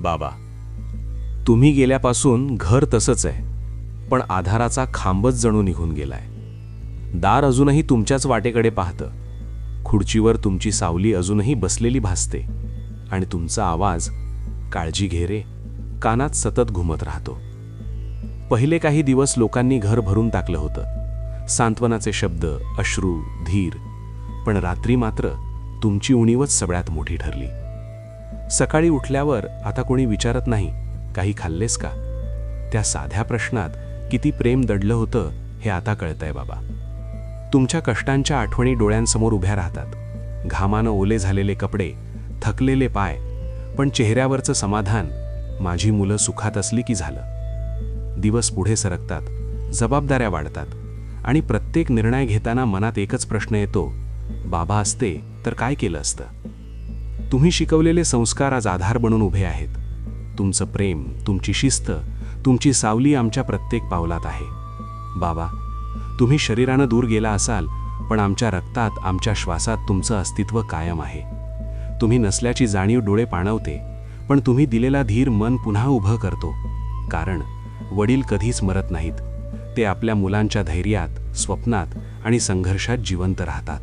बाबा, तुम्ही गेल्यापासून घर तसंच आहे, पण आधाराचा खांबच जणू निघून गेलाय. दार अजूनही तुमच्याच वाटेकडे पाहतं, खुर्चीवर तुमची सावली अजूनही बसलेली भासते, आणि तुमचा आवाज, काळजी घे रे, कानात सतत घुमत राहतो. पहिले काही दिवस लोकांनी घर भरून टाकलं होतं, सांत्वनाचे शब्द, अश्रू, धीर. पण रात्री मात्र तुमची उणीवच सगळ्यात मोठी ठरली. सकाळी उठल्यावर आता कोणी विचारत नाही, काही खाल्लेस का? त्या साध्या प्रश्नात किती प्रेम दडलं होतं हे आता कळतंय बाबा. तुमच्या कष्टांच्या आठवणी डोळ्यांसमोर उभ्या राहतात. घामानं ओले झालेले कपडे, थकलेले पाय, पण चेहऱ्यावरचं समाधान, माझी मुलं सुखात असली की झालं. दिवस पुढे सरकतात, जबाबदाऱ्या वाढतात, आणि प्रत्येक निर्णय घेताना मनात एकच प्रश्न येतो, बाबा असते तर काय केलं असतं? तुम्ही शिकवलेले संस्कार आज आधार बनून उभे आहेत. तुमचं प्रेम, तुमची शिस्त, तुमची सावली आमच्या प्रत्येक पावलात आहे. बाबा, तुम्ही शरीरानं दूर गेला असाल, पण आमच्या रक्तात, आमच्या श्वासात तुमचं अस्तित्व कायम आहे. तुम्ही नसल्याची जाणीव डोळे पाणवते, पण तुम्ही दिलेला धीर मन पुन्हा उभं करतो. कारण वडील कधीच मरत नाहीत, ते आपल्या मुलांच्या धैर्यात, स्वप्नात आणि संघर्षात जिवंत राहतात.